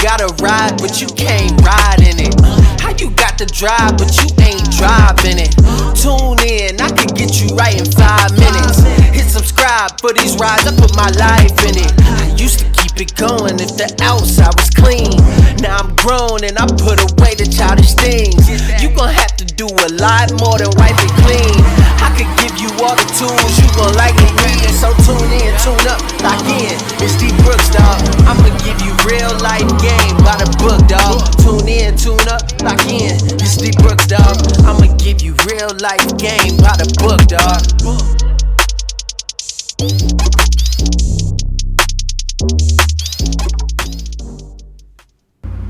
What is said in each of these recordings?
got a ride, but you can't ride in it? How you got the drive, but you ain't driving it? Tune in, I can get you right in 5 minutes. Hit subscribe for these rides, I put my life in it. I used to keep it going if the outside was clean. Now I'm grown and I put away the childish things. You gon' have to do a lot more than wipe it clean. I could give you all the tools you gon' likely need. So tune in, tune up, lock in. It's D Brooks, dawg. I'ma give you real life game by the book, dawg. Tune in, tune up, lock in. It's D Brooks, dawg. I'ma give you real life game by the book, dawg.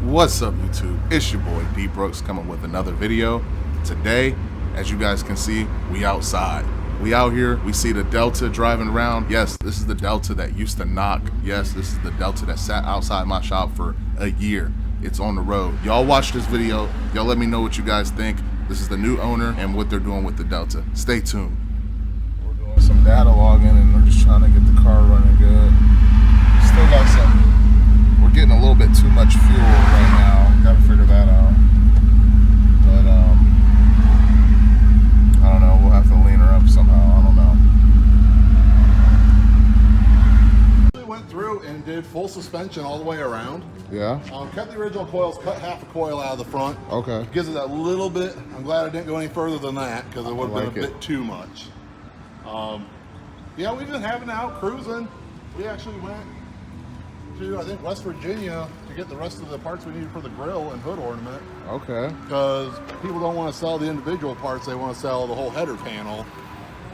What's up, YouTube? It's your boy D Brooks coming with another video. Today, as you guys can see, we outside. We out here, we see the Delta driving around. Yes, this is the Delta that used to knock. Yes, this is the Delta that sat outside my shop for a year. It's on the road. Y'all watch this video. Y'all let me know what you guys think. This is the new owner and what they're doing with the Delta. Stay tuned. We're doing some data logging and we're just trying to get the car running good. Still got some. We're getting a little bit too much fuel right now. Got to figure that out. But I don't know. We'll have to lean her up somehow. I don't know. We went through and did full suspension all the way around. Yeah. Kept the original coils, cut half a coil out of the front. Okay. Gives it that little bit. I'm glad I didn't go any further than that because it would have been a bit too much. Yeah, we've been having out cruising. We actually went to, I think, West Virginia to get the rest of the parts we needed for the grill and hood ornament. Okay. Because people don't want to sell the individual parts, they want to sell the whole header panel.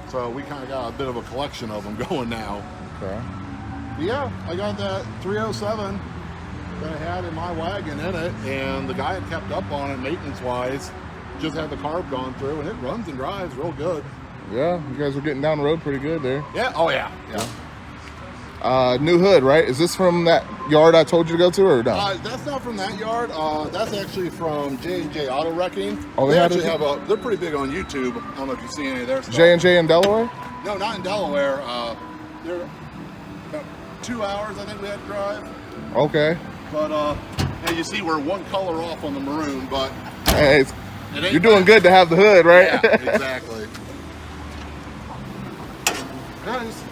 So we kind of got a bit of a collection of them going now. Okay. But yeah, I got that 307 that I had in my wagon in it, and the guy had kept up on it maintenance-wise. Just had the carb gone through, and it runs and drives real good. Yeah, you guys were getting down the road pretty good there. Yeah, oh yeah, yeah. New hood, right? Is this from that yard I told you to go to, or no? That's not from that yard. That's actually from J&J Auto Wrecking. Oh, they actually have a. They're pretty big on YouTube. I don't know if you've seen any of their stuff. J&J in Delaware? No, not in Delaware. They're about 2 hours, I think we had to drive. Okay. But yeah, you see we're one color off on the maroon, but hey, you're doing good to have the hood, right? Yeah, exactly. Nice.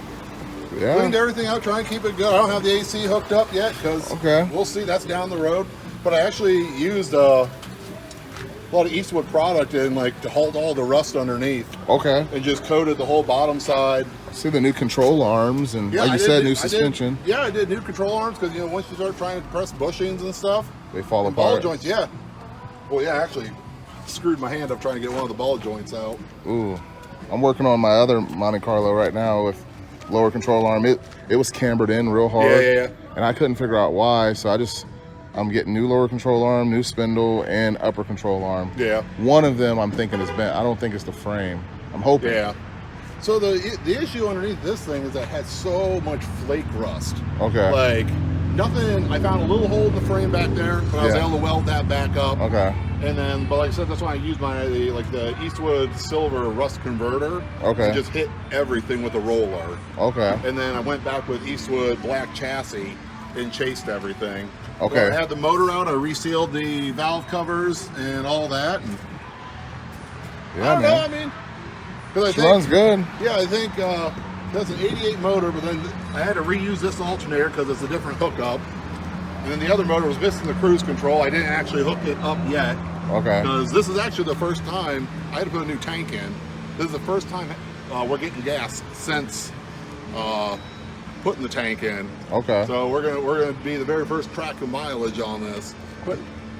Yeah. Cleaned everything out, trying to keep it good. I don't have the AC hooked up yet because we'll see. That's down the road. But I actually used a lot of Eastwood product in, like, to hold all the rust underneath. Okay. And just coated the whole bottom side. See the new control arms and, like you said, new suspension. I did new control arms because, you know, once you start trying to press bushings and stuff, they fall apart. Ball joints, yeah. Well, yeah, actually screwed my hand up trying to get one of the ball joints out. Ooh, I'm working on my other Monte Carlo right now with lower control arm. It was cambered in real hard. Yeah. And I couldn't figure out why, so I'm getting new lower control arm, new spindle, and upper control arm. Yeah. One of them I'm thinking is bent. I don't think it's the frame. I'm hoping. Yeah. So the issue underneath this thing is that it has so much flake rust. Okay. Like nothing. I found a little hole in the frame back there, but I was able to weld that back up. Okay. And then, but like I said, that's why I used the Eastwood silver rust converter. Okay. To just hit everything with a roller. Okay. And then I went back with Eastwood black chassis and chased everything. Okay. So I had the motor out. I resealed the valve covers and all that. And yeah, man. I mean, because I think runs good. Yeah, I think that's an 88 motor, but then I had to reuse this alternator because it's a different hookup. And then the other motor was missing the cruise control. I didn't actually hook it up yet. Okay. Because this is actually the first time I had to put a new tank in. This is the first time we're getting gas since putting the tank in. Okay. So we're gonna be the very first track of mileage on this. But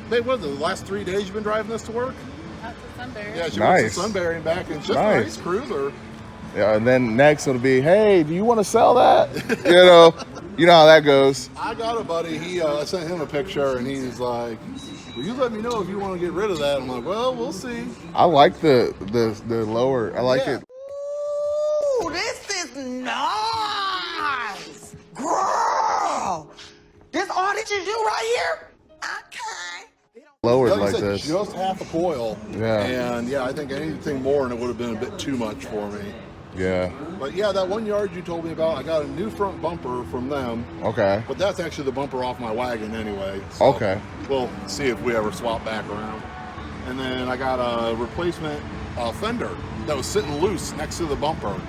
what was it, the last 3 days you've been driving this to work? Out to Sunbury. Yeah, she went to Sunbury and back, and it's just a nice cruiser. Yeah, and then next it'll be, hey, do you want to sell that? You know how that goes. I got a buddy. I sent him a picture, and he's like, "Well, you let me know if you want to get rid of that." I'm like, "Well, we'll see." I like the lower. I like it. Ooh, this is nice, girl. This all that you do right here? Okay. Lowered like this. Just half a coil. Yeah. And yeah, I think anything more and it would have been a bit too much for me. Yeah. But yeah, that one yard you told me about, I got a new front bumper from them. Okay. But that's actually the bumper off my wagon anyway. So Okay. we'll see if we ever swap back around. And then I got a replacement fender that was sitting loose next to the bumper.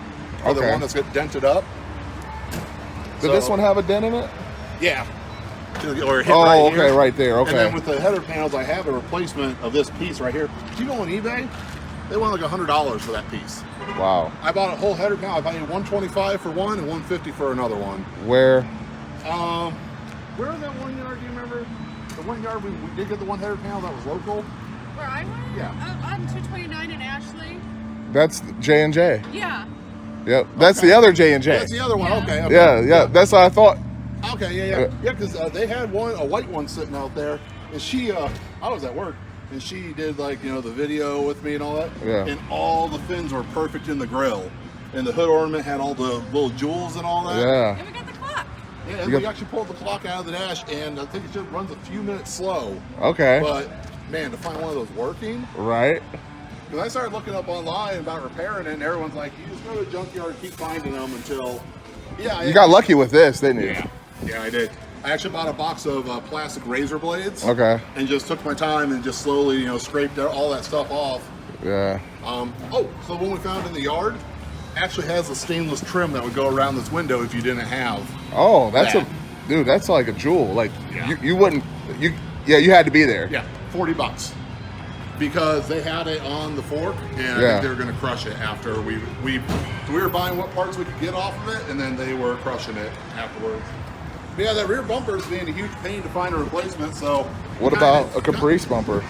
The one that's got dented up. Did this one have a dent in it? Yeah. Or hit Oh, okay, here. right there. Okay. And then with the header panels, I have a replacement of this piece right here. Do you go on eBay? They want like $100 for that piece. Wow. I bought a whole header panel. I paid $125 for one and $150 for another one. Where? Where was that 1 yard? Do you remember? The 1 yard we did get the one header panel that was local. Where I went? Yeah. On 229 in Ashley. That's J&J. Yeah. Yep. That's the other J&J. That's the other one. Yeah. Okay. Yeah. That's what I thought. Okay. Yeah. Because they had a white one sitting out there, and she, I was at work, and she did like the video with me and all that. Yeah. And all the fins were perfect in the grill, and the hood ornament had all the little jewels and all that. Yeah. And we got the clock. Yeah, and we actually pulled the clock out of the dash, and I think it just runs a few minutes slow. Okay. But man, to find one of those working. Right. Because I started looking up online about repairing it, and everyone's like, you just go to the junkyard and keep finding them until. Yeah. You got lucky with this, didn't you? Yeah, I did. I actually bought a box of plastic razor blades. Okay. And just took my time and just slowly, scraped all that stuff off. Yeah. So the one we found in the yard actually has a stainless trim that would go around this window if you didn't have. Oh, that's that. dude, that's like a jewel. Like Yeah. you wouldn't, you had to be there. Yeah, $40. Because they had it on the fork, and I think they were going to crush it after we were buying what parts we could get off of it, and then they were crushing it afterwards. But yeah, that rear bumper is being a huge pain to find a replacement. So what about a Caprice bumper?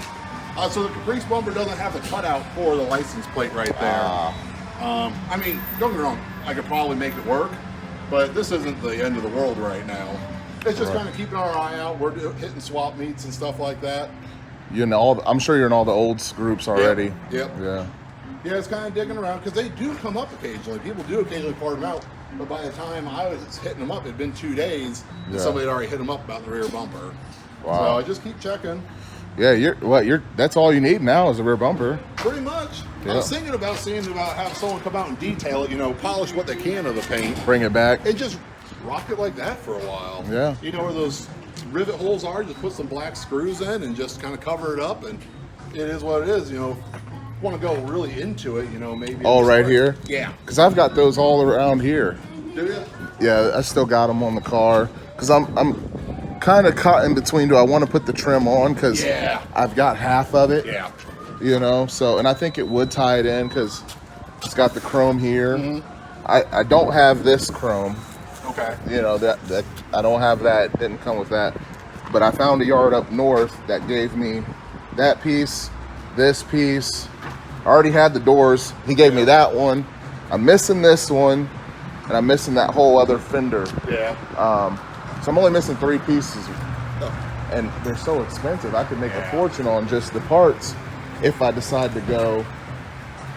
So the Caprice bumper doesn't have the cutout for the license plate right there. I mean, don't get me wrong, I could probably make it work, but this isn't the end of the world right now. It's just kind of keeping our eye out. We're hitting swap meets and stuff like that. I'm sure you're in all the olds groups already. Yep. Yeah. Yeah, it's kind of digging around because they do come up occasionally. People do occasionally part them out, but by the time I was hitting them up, it had been 2 days, and somebody had already hit them up about the rear bumper. Wow. So I just keep checking. Yeah, that's all you need now is a rear bumper. Pretty much. Yeah. I was thinking about having someone come out and detail it, polish what they can of the paint. Bring it back. And just rock it like that for a while. Yeah. You know where those rivet holes are, just put some black screws in and just kind of cover it up, and it is what it is. Want to go really into it, maybe. Oh, right here? Yeah. Because I've got those all around here. Do you? Yeah, I still got them on the car. Because I'm kind of caught in between. Do I want to put the trim on? Because I've got half of it. Yeah. So, and I think it would tie it in because it's got the chrome here. Mm-hmm. I don't have this chrome. Okay. That I don't have that. It didn't come with that. But I found a yard up north that gave me that piece, this piece. I already had the doors. He gave me that one. I'm missing this one, and I'm missing that whole other fender. Yeah. So I'm only missing 3 pieces, Oh. and they're so expensive. I could make a fortune on just the parts if I decide to go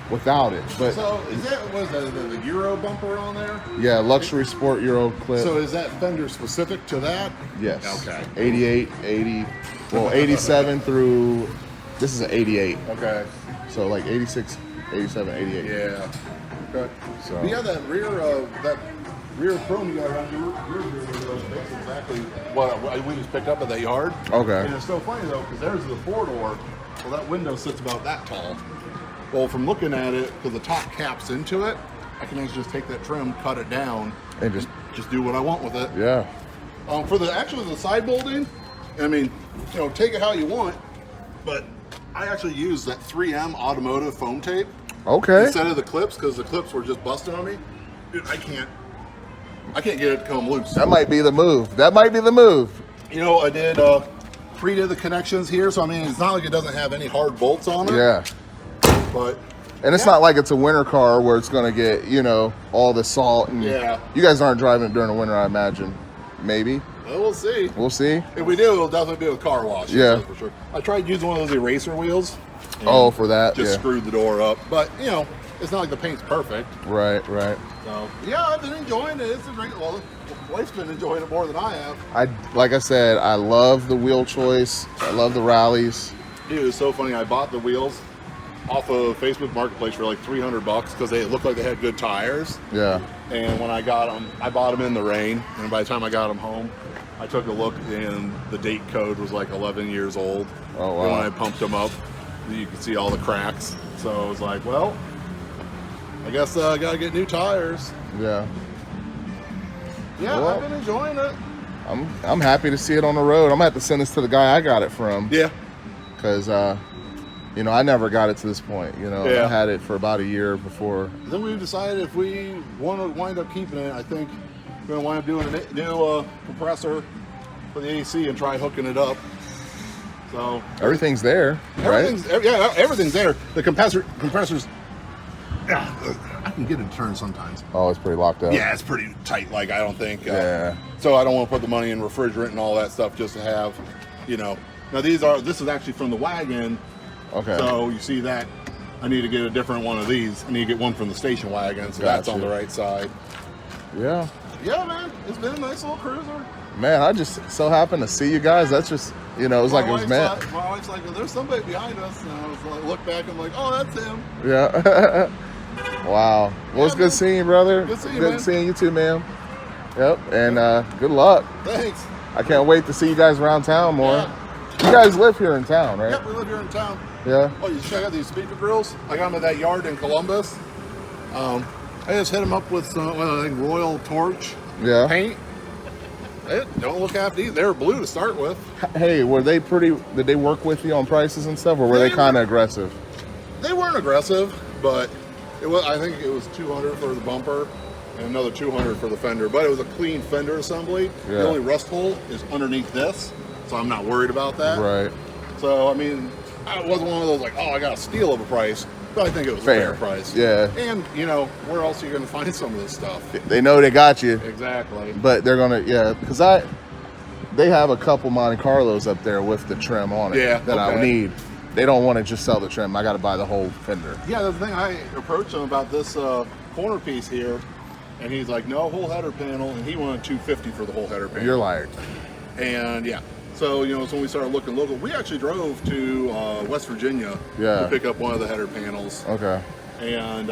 without it. But So is that the Euro bumper on there? yeah, luxury sport Euro clip. So is that fender specific to that? Yes. Okay. 88, 80, well 87 through. This is an 88. Okay. So like 86, 87, 88. Yeah. Okay. So- But yeah, that rear chrome you got around your rear window is exactly what we just picked up at that yard. Okay. And it's so funny though, because there's the 4-door. Well, that window sits about that tall. Well, from looking at it, because the top caps into it, I can actually just take that trim, cut it down, And just do what I want with it. yeah. For the side molding, I mean, take it how you want, but I actually use that 3M automotive foam tape Okay. instead of the clips because the clips were just busting on me. Dude, I can't get it to come loose. That might be the move. That might be the move. I did pre-did the connections here, so I mean, it's not like it doesn't have any hard bolts on it. Yeah. But And it's not like it's a winter car where it's going to get, all the salt. And Yeah. You guys aren't driving it during the winter, I imagine. Maybe. well, we'll see. We'll see. If we do, it'll definitely be with car wash. Yeah. That's for sure. I tried using one of those eraser wheels. and Oh, for that. Just Yeah. screwed the door up. But, it's not like the paint's perfect. Right. So, yeah, I've been enjoying it. It's a great, well, the wife's been enjoying it more than I have. Like I said, I love the wheel choice. I love the rallies. Dude, it was so funny. I bought the wheels off of Facebook Marketplace for like $300 because they looked like they had good tires. Yeah. And when I got them, I bought them in the rain. And by the time I got them home, I took a look and the date code was like 11 years old. Oh, wow. And when I pumped them up, you could see all the cracks. So I was like, well, I guess I got to get new tires. Yeah. Yeah, Well, I've been enjoying it. I'm happy to see it on the road. I'm gonna have to send this to the guy I got it from. Yeah. Because you know, I never got it to this point. You know, Yeah. I had it for about a year before. Then we decided if we want to wind up keeping it, I think we're going to wind up doing a new compressor for the AC and try hooking it up. So Everything's there, right? Everything's there. The compressor's, I can get it to turn sometimes. Oh, it's pretty locked up. Yeah, it's pretty tight. Like, I don't think. Yeah. So I don't want to put the money in refrigerant and all that stuff just to have, you know. Now this is actually from the wagon. Okay. So you see that I need to get a different one of these. I need to get one from the station wagon, so that's on the right side. Yeah. Yeah, man, it's been a nice little cruiser. Man, I just so happened to see you guys. That's just, you know, it was like it was meant. My wife's like, well, there's somebody behind us. And I was like, look back, I'm like, oh, that's him. Yeah. Wow. Well, it's Yeah, good man. seeing you, brother. Good seeing you, Good man. seeing you too, man. Yep. And good luck. Thanks. I can't wait to see you guys around town more. Yeah. You guys live here in town, right? Yep, we live here in town. Yeah. Oh, you check out these speaker grills? I got them at that yard in Columbus. I just hit them up with some, I think, Royal Torch Yeah. paint. Don't look half these. They were blue to start with. Hey, were they pretty? Did they work with you on prices and stuff, or were they kind of aggressive? They weren't aggressive, but it was. I think it was $200 for the bumper and another $200 for the fender. But it was a clean fender assembly. Yeah. The only rust hole is underneath this, so I'm not worried about that. Right. So I mean, I wasn't one of those like, oh, I got a steal of a price, but I think it was a fair price. Yeah. And you know, where else are you going to find some of this stuff? They know they got you, Exactly. but they're gonna, yeah, because they have a couple Monte Carlos up there with the trim on it. Yeah, That I okay. need. They don't want to just sell the trim. I got to buy the whole fender. Yeah, the thing, I approached him about this corner piece here, and he's like, no, whole header panel, and he wanted $250 for the whole header panel. You're like, And yeah, so you know, so when we started looking local, we actually drove to West Virginia Yeah. to pick up one of the header panels. okay. And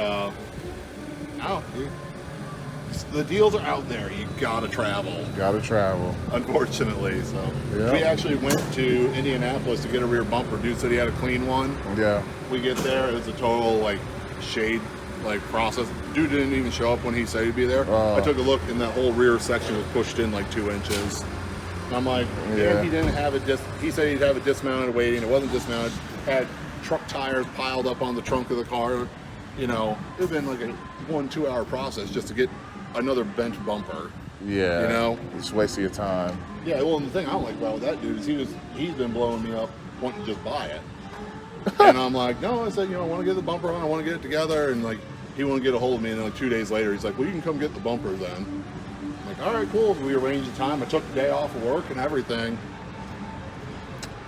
the deals are out there. You gotta travel, Got to travel. unfortunately. So Yeah. we actually went to Indianapolis to get a rear bumper. Dude said he had a clean one. Yeah. We get there, it's a total like shade like process. Dude didn't even show up when he said he'd be there. Oh. I took a look and that whole rear section was pushed in like 2 inches. And I'm like, Yeah. yeah, he didn't have it he said he'd have it dismounted waiting. It wasn't dismounted. Had truck tires piled up on the trunk of the car. You know, it'd been like a 1-2 hour process just to get another bench bumper. Yeah. You know? It's wasting your time. Yeah, well, and the thing I don't like about that dude is he's been blowing me up wanting to just buy it. And I'm like, no, I said, you know, I want to get the bumper on, I want to get it together, and like he wanted to get a hold of me, and then like 2 days later he's like, well, you can come get the bumper then. I'm like, all right, cool. So we arranged the time. I took the day off of work and everything.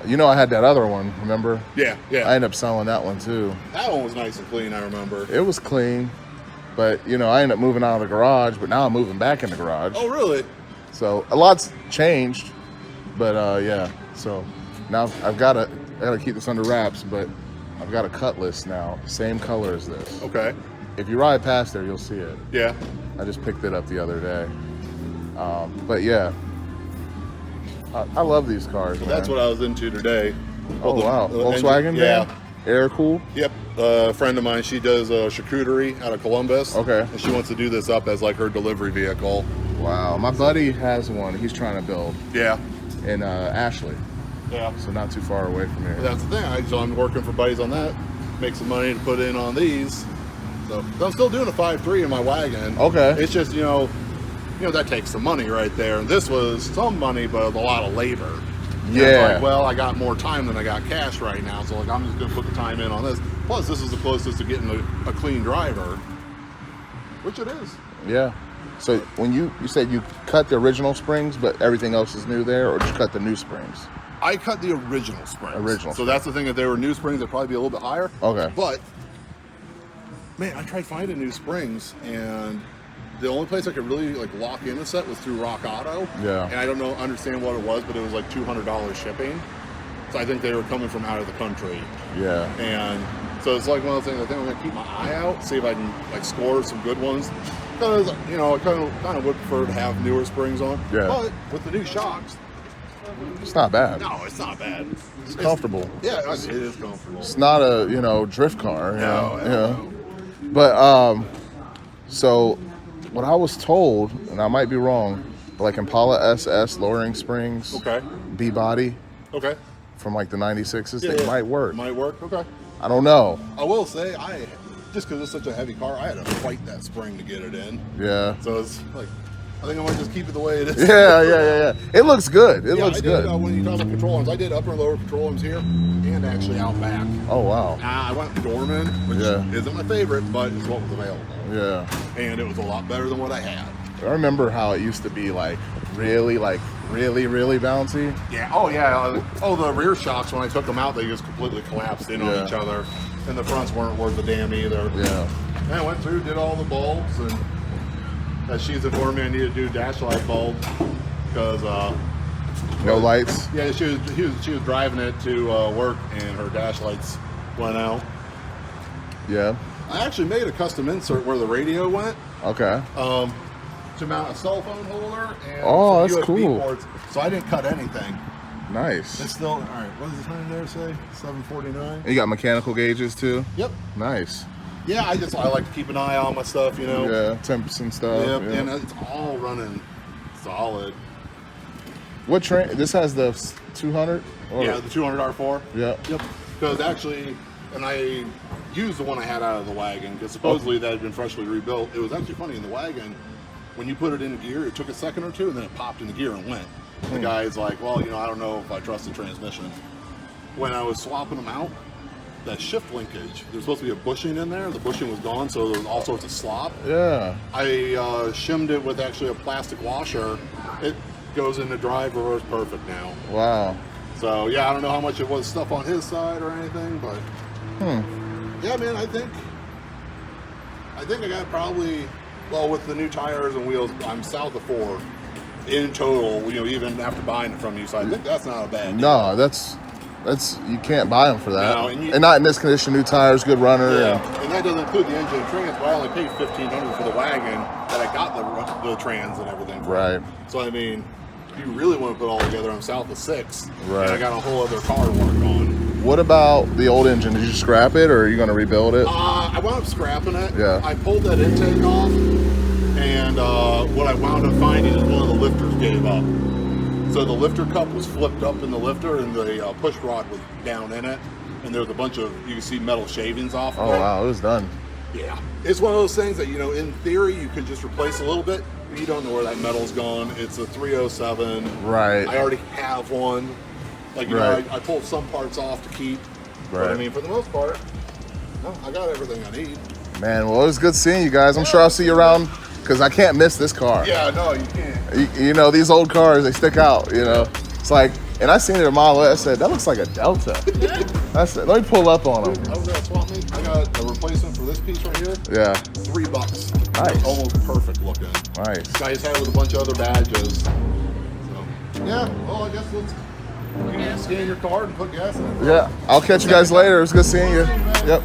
You know, I had that other one, remember? Yeah, yeah. I ended up selling that one too. That one was nice and clean, I remember. It was clean, but you know, I ended up moving out of the garage, but now I'm moving back in the garage. Oh, really? So a lot's changed, but yeah. So now I gotta keep this under wraps, but I've got a Cutlass now, same color as this. Okay. If you ride past there, you'll see it. Yeah. I just picked it up the other day. But yeah, I love these cars. Man. That's what I was into today. Oh wow, the Volkswagen. engine- yeah. van? Air cool. Yep. A friend of mine, she does charcuterie out of Columbus. Okay. And she wants to do this up as like her delivery vehicle. Wow, my buddy has one. He's trying to build Yeah. in Ashley, Yeah. so not too far away from here. That's the thing. So I'm working for buddies on that. Make some money to put in on these. So I'm still doing a 5.3 in my wagon. Okay. It's just, you know, that takes some money right there. And this was some money, but a lot of labor. And it's Yeah. like, well, I got more time than I got cash right now. So like, I'm just going to put the time in on this. Plus, this is the closest to getting a clean driver, which it is. Yeah. So when you said you cut the original springs, but everything else is new there, or did you cut the new springs? I cut the original springs. Original So that's the thing. If they were new springs, they'd probably be a little bit higher. Okay. But man, I tried finding new springs, and the only place I could really like lock in a set was through Rock Auto. Yeah. And I don't understand what it was, but it was like $200 shipping. So I think they were coming from out of the country. Yeah. And So it's like one of those things. I think I'm gonna keep my eye out, see if I can like score some good ones. Because I kind of would prefer to have newer springs on. Yeah. But with the new shocks, It's not bad. no, it's not bad. It's comfortable. Yeah, it is comfortable. It's not a drift car. No. But so what I was told, and I might be wrong, but like Impala SS lowering springs, Okay. B body Okay. from like the 96s, Yeah, they yeah. might work. Might work. Okay. I don't know. I will say, just because it's such a heavy car, I had to fight that spring to get it in. Yeah. So it's like, I think I might just keep it the way it is. Yeah. It looks good. It looks I did, good. when you talk about control arms, I did upper and lower control arms here, and actually out back. Oh wow. I went Dorman, which isn't my favorite, but it's what was available. Yeah. And it was a lot better than what I had. I remember how it used to be like really bouncy. Yeah. Oh yeah. Oh, the rear shocks when I took them out, they just completely collapsed in on each other, and the fronts weren't worth a damn either. Yeah. And I went through, did all the bulbs, and as she's informed me, I need to do dash light bulbs because No lights. yeah, she was driving it to work, and her dash lights went out. Yeah. I actually made a custom insert where the radio went. Okay. To mount a cell phone holder and Oh, some that's USB cool. ports, so I didn't cut anything. Nice. It's still all right. What does the time there say? 7:49. You got mechanical gauges too. Yep. Nice. Yeah, I like to keep an eye on my stuff, Yeah, temps and stuff. Yep, Yeah. and it's all running solid. What train? This has the 200. Yeah, the 200 R4. Yeah. Yep. Because actually, and I used the one I had out of the wagon because supposedly that had been freshly rebuilt. It was actually funny in the wagon. When you put it in gear, it took a second or two, and then it popped into gear and went. The guy's like, well, I don't know if I trust the transmission. When I was swapping them out, that shift linkage, there's supposed to be a bushing in there. The bushing was gone, so there was all sorts of slop. Yeah. I shimmed it with actually a plastic washer. It goes into drive reverse perfect now. Wow. So, yeah, I don't know how much it was stuff on his side or anything, but... Yeah, man, I think I got probably... Well, with the new tires and wheels, I'm south of 4 in total, even after buying it from you. So I think that's not a bad deal. No, that's you can't buy them for that. No, and not in this condition. New tires, good runner. Yeah, and that doesn't include the engine and trans, but I only paid $1,500 for the wagon that I got the trans and everything for. Right. So, I mean, if you really want to put it all together, I'm south of 6. Right. And I got a whole other car to work on. What about the old engine? Did you scrap it, or are you going to rebuild it? I wound up scrapping it. Yeah. I pulled that intake off, and what I wound up finding is one of the lifters gave up. So the lifter cup was flipped up in the lifter, and the push rod was down in it, and there was a bunch of, you can see metal shavings off of Oh it. wow, it was done. Yeah. It's one of those things that, in theory, you could just replace a little bit, but you don't know where that metal's gone. It's a 307. Right. I already have one. Like, Right. I pulled some parts off to keep. But Right. I mean, for the most part, I got everything I need. Man, well, it was good seeing you guys. I'm sure I'll see you around because I can't miss this car. Yeah, no, you can't. These old cars, they stick out. It's like, and I seen it a mile away. I said, that looks like a Delta. Let me pull up on them. I was at swap meet. I got a replacement for this piece right here. Yeah. $3. Nice. Almost perfect looking. Nice. Guys had it with a bunch of other badges. So, yeah. Well, I guess let's scan your card and put gas in it. Yeah. I'll catch you guys later. It was good seeing you. Yep.